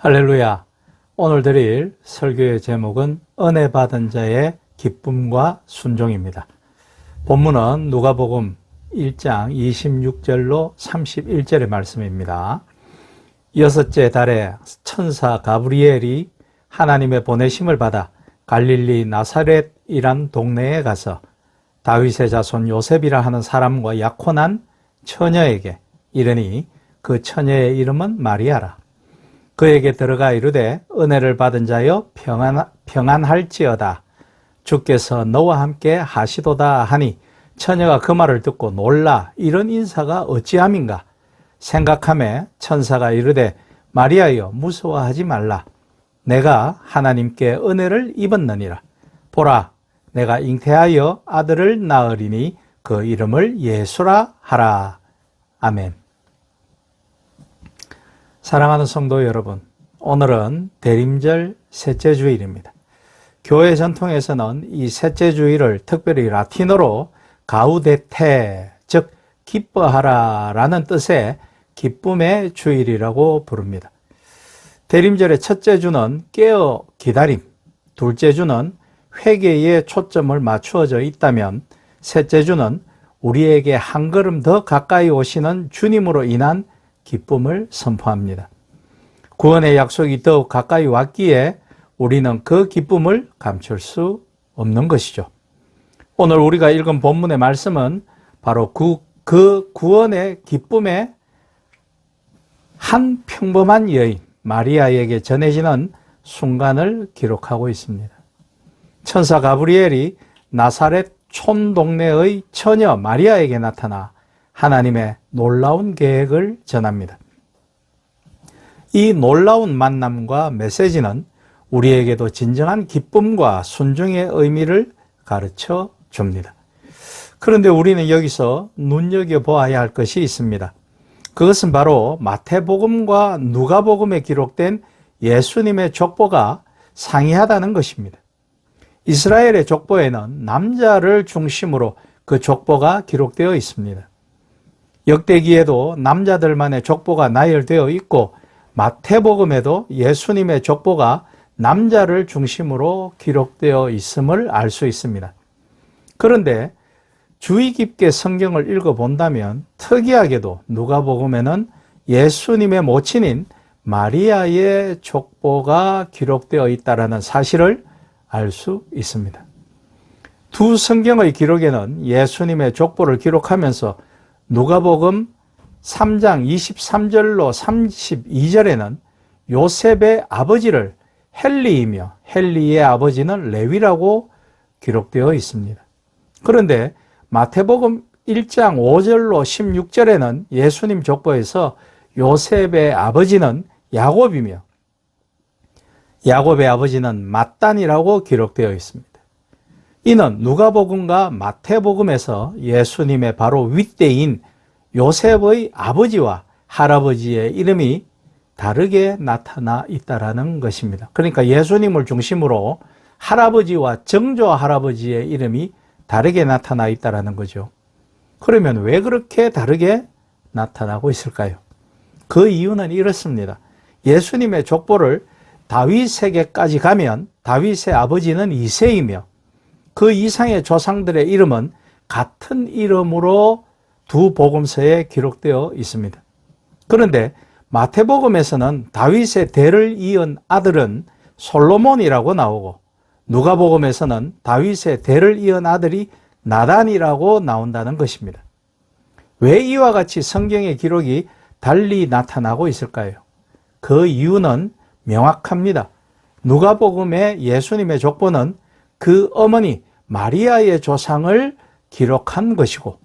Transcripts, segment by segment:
할렐루야. 오늘 드릴 설교의 제목은 은혜 받은 자의 기쁨과 순종입니다. 본문은 누가복음 1장 26절로 31절의 말씀입니다. 여섯째 달에 천사 가브리엘이 하나님의 보내심을 받아 갈릴리 나사렛이란 동네에 가서 다윗의 자손 요셉이라 하는 사람과 약혼한 처녀에게 이르니 그 처녀의 이름은 마리아라. 그에게 들어가 이르되 은혜를 받은 자여 평안할지어다. 주께서 너와 함께 하시도다 하니 처녀가 그 말을 듣고 놀라 이런 인사가 어찌함인가 생각하매 천사가 이르되 마리아여 무서워하지 말라. 내가 하나님께 은혜를 입었느니라. 보라 내가 잉태하여 아들을 낳으리니 그 이름을 예수라 하라. 아멘. 사랑하는 성도 여러분, 오늘은 대림절 셋째 주일입니다. 교회 전통에서는 이 셋째 주일을 특별히 라틴어로 가우데테, 즉 기뻐하라 라는 뜻의 기쁨의 주일이라고 부릅니다. 대림절의 첫째 주는 깨어 기다림, 둘째 주는 회개에 초점을 맞추어져 있다면 셋째 주는 우리에게 한 걸음 더 가까이 오시는 주님으로 인한 기쁨을 선포합니다. 구원의 약속이 더욱 가까이 왔기에 우리는 그 기쁨을 감출 수 없는 것이죠. 오늘 우리가 읽은 본문의 말씀은 바로 그 구원의 기쁨의 한 평범한 여인 마리아에게 전해지는 순간을 기록하고 있습니다. 천사 가브리엘이 나사렛 촌동네의 처녀 마리아에게 나타나 하나님의 놀라운 계획을 전합니다. 이 놀라운 만남과 메시지는 우리에게도 진정한 기쁨과 순종의 의미를 가르쳐 줍니다. 그런데 우리는 여기서 눈여겨보아야 할 것이 있습니다. 그것은 바로 마태복음과 누가복음에 기록된 예수님의 족보가 상이하다는 것입니다. 이스라엘의 족보에는 남자를 중심으로 그 족보가 기록되어 있습니다. 역대기에도 남자들만의 족보가 나열되어 있고 마태복음에도 예수님의 족보가 남자를 중심으로 기록되어 있음을 알 수 있습니다. 그런데 주의 깊게 성경을 읽어본다면 특이하게도 누가복음에는 예수님의 모친인 마리아의 족보가 기록되어 있다는 사실을 알 수 있습니다. 두 성경의 기록에는 예수님의 족보를 기록하면서 누가복음 3장 23절로 32절에는 요셉의 아버지를 헬리이며 헬리의 아버지는 레위라고 기록되어 있습니다. 그런데 마태복음 1장 5절로 16절에는 예수님 족보에서 요셉의 아버지는 야곱이며 야곱의 아버지는 맏단이라고 기록되어 있습니다. 이는 누가복음과 마태복음에서 예수님의 바로 윗대인 요셉의 아버지와 할아버지의 이름이 다르게 나타나 있다는 것입니다. 그러니까 예수님을 중심으로 할아버지와 정조 할아버지의 이름이 다르게 나타나 있다는 거죠. 그러면 왜 그렇게 다르게 나타나고 있을까요? 그 이유는 이렇습니다. 예수님의 족보를 다윗에게까지 가면 다윗의 아버지는 이새이며 그 이상의 조상들의 이름은 같은 이름으로 두 복음서에 기록되어 있습니다. 그런데 마태복음에서는 다윗의 대를 이은 아들은 솔로몬이라고 나오고 누가복음에서는 다윗의 대를 이은 아들이 나단이라고 나온다는 것입니다. 왜 이와 같이 성경의 기록이 달리 나타나고 있을까요? 그 이유는 명확합니다. 누가복음의 예수님의 족보는 그 어머니 마리아의 조상을 기록한 것이고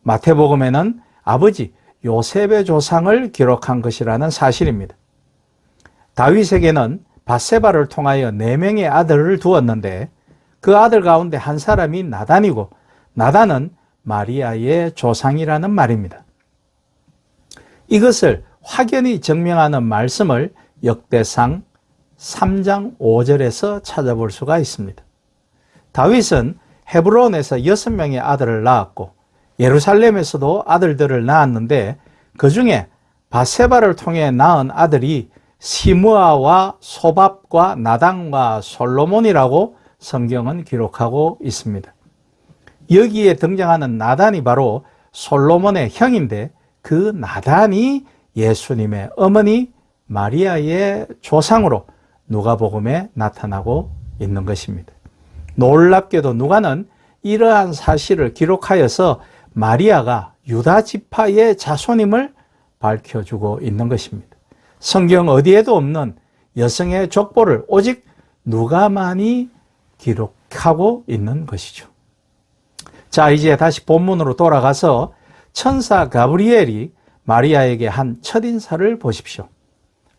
마태복음에는 아버지 요셉의 조상을 기록한 것이라는 사실입니다. 다윗에게는 밧세바를 통하여 4명의 아들을 두었는데 그 아들 가운데 한 사람이 나단이고 나단은 마리아의 조상이라는 말입니다. 이것을 확연히 증명하는 말씀을 역대상 3장 5절에서 찾아볼 수가 있습니다. 다윗은 헤브론에서 6명의 아들을 낳았고 예루살렘에서도 아들들을 낳았는데 그 중에 밧세바를 통해 낳은 아들이 시므아와 소밥과 나단과 솔로몬이라고 성경은 기록하고 있습니다. 여기에 등장하는 나단이 바로 솔로몬의 형인데 그 나단이 예수님의 어머니 마리아의 조상으로 누가복음에 나타나고 있는 것입니다. 놀랍게도 누가는 이러한 사실을 기록하여서 마리아가 유다 지파의 자손임을 밝혀주고 있는 것입니다. 성경 어디에도 없는 여성의 족보를 오직 누가만이 기록하고 있는 것이죠. 자, 이제 다시 본문으로 돌아가서 천사 가브리엘이 마리아에게 한 첫인사를 보십시오.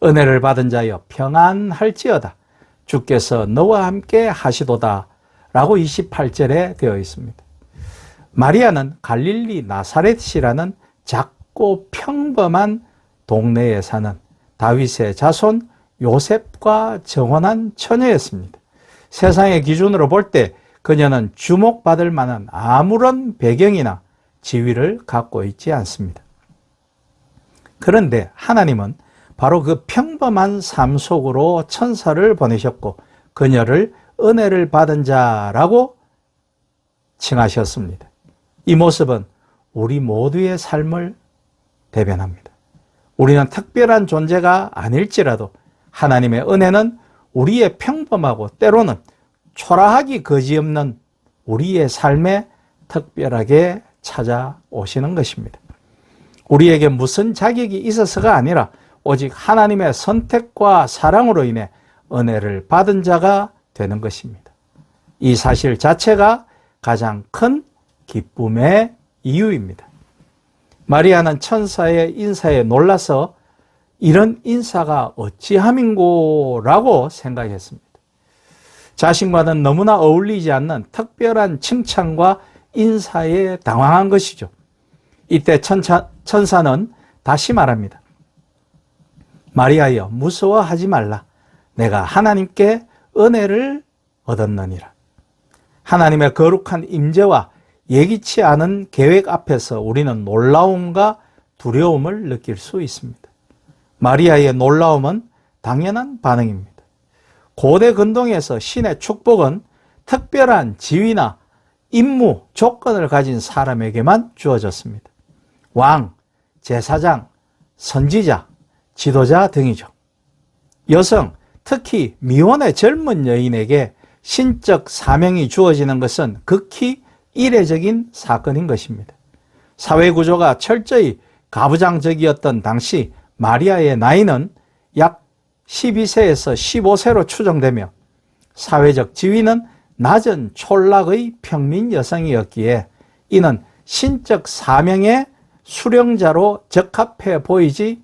은혜를 받은 자여 평안할지어다. 주께서 너와 함께 하시도다. 라고 28절에 되어 있습니다. 마리아는 갈릴리 나사렛이라는 작고 평범한 동네에 사는 다윗의 자손 요셉과 정혼한 처녀였습니다. 세상의 기준으로 볼 때 그녀는 주목받을 만한 아무런 배경이나 지위를 갖고 있지 않습니다. 그런데 하나님은 바로 그 평범한 삶 속으로 천사를 보내셨고 그녀를 은혜를 받은 자라고 칭하셨습니다. 이 모습은 우리 모두의 삶을 대변합니다. 우리는 특별한 존재가 아닐지라도 하나님의 은혜는 우리의 평범하고 때로는 초라하기 그지없는 우리의 삶에 특별하게 찾아오시는 것입니다. 우리에게 무슨 자격이 있어서가 아니라 오직 하나님의 선택과 사랑으로 인해 은혜를 받은 자가 되는 것입니다. 이 사실 자체가 가장 큰 기쁨의 이유입니다. 마리아는 천사의 인사에 놀라서 이런 인사가 어찌함인고라고 생각했습니다. 자신과는 너무나 어울리지 않는 특별한 칭찬과 인사에 당황한 것이죠. 이때 천사는 다시 말합니다. 마리아여 무서워하지 말라. 내가 하나님께 은혜를 얻었느니라. 하나님의 거룩한 임재와 예기치 않은 계획 앞에서 우리는 놀라움과 두려움을 느낄 수 있습니다. 마리아의 놀라움은 당연한 반응입니다. 고대 근동에서 신의 축복은 특별한 지위나 임무, 조건을 가진 사람에게만 주어졌습니다. 왕, 제사장, 선지자, 지도자 등이죠. 여성, 특히 미혼의 젊은 여인에게 신적 사명이 주어지는 것은 극히 이례적인 사건인 것입니다. 사회구조가 철저히 가부장적이었던 당시 마리아의 나이는 약 12세에서 15세로 추정되며 사회적 지위는 낮은 촌락의 평민 여성이었기에 이는 신적 사명의 수령자로 적합해 보이지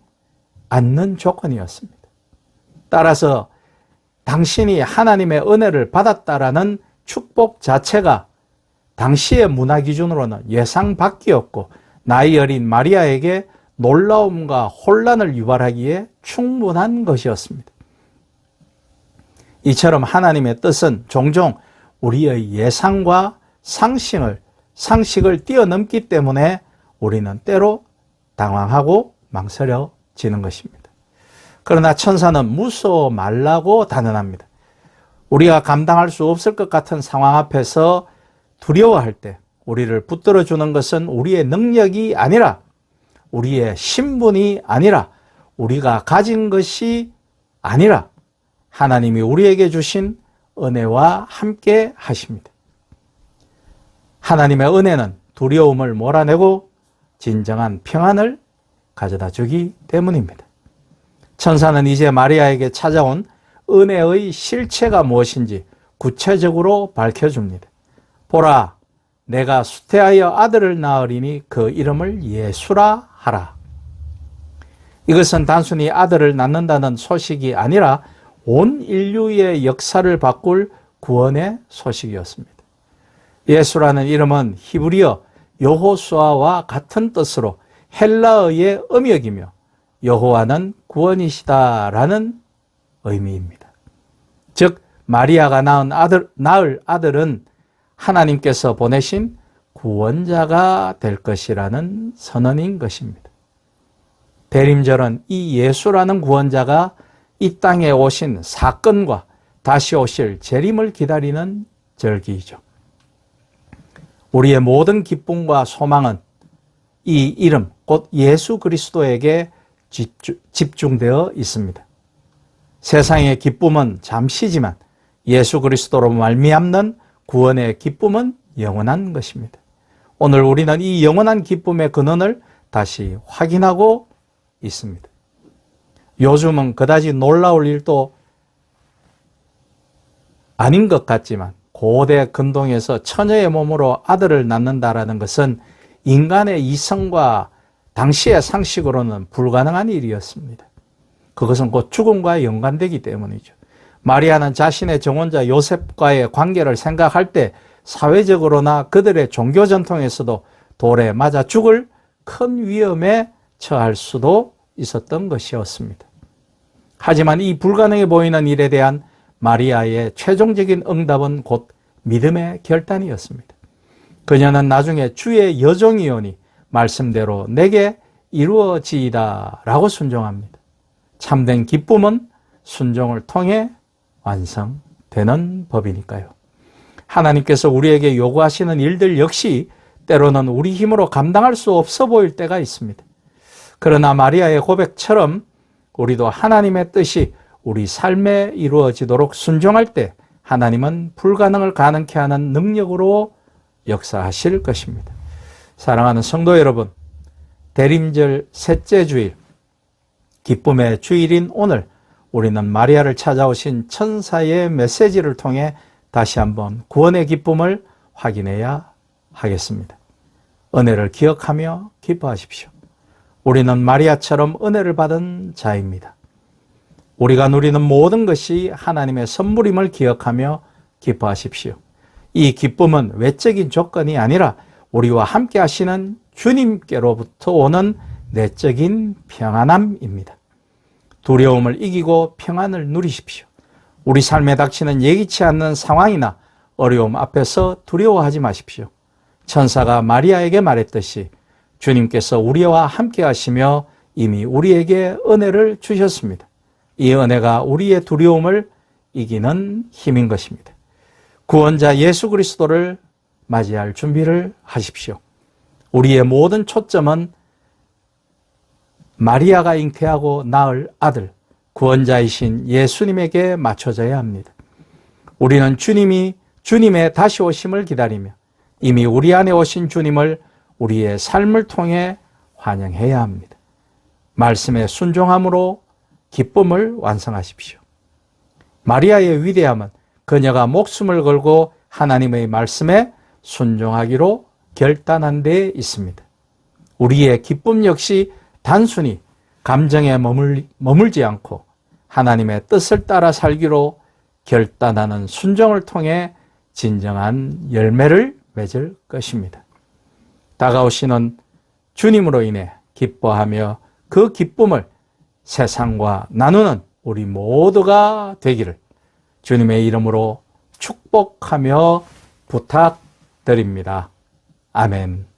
않는 조건이었습니다. 따라서 당신이 하나님의 은혜를 받았다라는 축복 자체가 당시의 문화 기준으로는 예상 밖이었고 나이 어린 마리아에게 놀라움과 혼란을 유발하기에 충분한 것이었습니다. 이처럼 하나님의 뜻은 종종 우리의 예상과 상식을 뛰어넘기 때문에 우리는 때로 당황하고 망설여지는 것입니다. 그러나 천사는 무서워 말라고 단언합니다. 우리가 감당할 수 없을 것 같은 상황 앞에서 두려워할 때 우리를 붙들어 주는 것은 우리의 능력이 아니라 우리의 신분이 아니라 우리가 가진 것이 아니라 하나님이 우리에게 주신 은혜와 함께 하십니다. 하나님의 은혜는 두려움을 몰아내고 진정한 평안을 가져다 주기 때문입니다. 천사는 이제 마리아에게 찾아온 은혜의 실체가 무엇인지 구체적으로 밝혀줍니다. 보라, 내가 수태하여 아들을 낳으리니 그 이름을 예수라 하라. 이것은 단순히 아들을 낳는다는 소식이 아니라 온 인류의 역사를 바꿀 구원의 소식이었습니다. 예수라는 이름은 히브리어 여호수아와 같은 뜻으로 헬라어의 음역이며 여호와는 구원이시다라는 의미입니다. 즉 마리아가 낳을 아들은 하나님께서 보내신 구원자가 될 것이라는 선언인 것입니다. 대림절은 이 예수라는 구원자가 이 땅에 오신 사건과 다시 오실 재림을 기다리는 절기이죠. 우리의 모든 기쁨과 소망은 이 이름, 곧 예수 그리스도에게 집중되어 있습니다. 세상의 기쁨은 잠시지만 예수 그리스도로 말미암는 구원의 기쁨은 영원한 것입니다. 오늘 우리는 이 영원한 기쁨의 근원을 다시 확인하고 있습니다. 요즘은 그다지 놀라울 일도 아닌 것 같지만 고대 근동에서 처녀의 몸으로 아들을 낳는다라는 것은 인간의 이성과 당시의 상식으로는 불가능한 일이었습니다. 그것은 곧 죽음과 연관되기 때문이죠. 마리아는 자신의 정혼자 요셉과의 관계를 생각할 때 사회적으로나 그들의 종교 전통에서도 돌에 맞아 죽을 큰 위험에 처할 수도 있었던 것이었습니다. 하지만 이 불가능해 보이는 일에 대한 마리아의 최종적인 응답은 곧 믿음의 결단이었습니다. 그녀는 나중에 주의 여종이오니 말씀대로 내게 이루어지이다 라고 순종합니다. 참된 기쁨은 순종을 통해 완성되는 법이니까요. 하나님께서 우리에게 요구하시는 일들 역시 때로는 우리 힘으로 감당할 수 없어 보일 때가 있습니다. 그러나 마리아의 고백처럼 우리도 하나님의 뜻이 우리 삶에 이루어지도록 순종할 때 하나님은 불가능을 가능케 하는 능력으로 역사하실 것입니다. 사랑하는 성도 여러분, 대림절 셋째 주일, 기쁨의 주일인 오늘 우리는 마리아를 찾아오신 천사의 메시지를 통해 다시 한번 구원의 기쁨을 확인해야 하겠습니다. 은혜를 기억하며 기뻐하십시오. 우리는 마리아처럼 은혜를 받은 자입니다. 우리가 누리는 모든 것이 하나님의 선물임을 기억하며 기뻐하십시오. 이 기쁨은 외적인 조건이 아니라 우리와 함께 하시는 주님께로부터 오는 내적인 평안함입니다. 두려움을 이기고 평안을 누리십시오. 우리 삶에 닥치는 예기치 않는 상황이나 어려움 앞에서 두려워하지 마십시오. 천사가 마리아에게 말했듯이 주님께서 우리와 함께 하시며 이미 우리에게 은혜를 주셨습니다. 이 은혜가 우리의 두려움을 이기는 힘인 것입니다. 구원자 예수 그리스도를 맞이할 준비를 하십시오. 우리의 모든 초점은 마리아가 잉태하고 낳을 아들, 구원자이신 예수님에게 맞춰져야 합니다. 우리는 주님의 다시 오심을 기다리며 이미 우리 안에 오신 주님을 우리의 삶을 통해 환영해야 합니다. 말씀에 순종함으로 기쁨을 완성하십시오. 마리아의 위대함은 그녀가 목숨을 걸고 하나님의 말씀에 순종하기로 결단한 데 있습니다. 우리의 기쁨 역시 단순히 감정에 머물지 않고 하나님의 뜻을 따라 살기로 결단하는 순종을 통해 진정한 열매를 맺을 것입니다. 다가오시는 주님으로 인해 기뻐하며 그 기쁨을 세상과 나누는 우리 모두가 되기를 주님의 이름으로 축복하며 부탁드립니다. 아멘.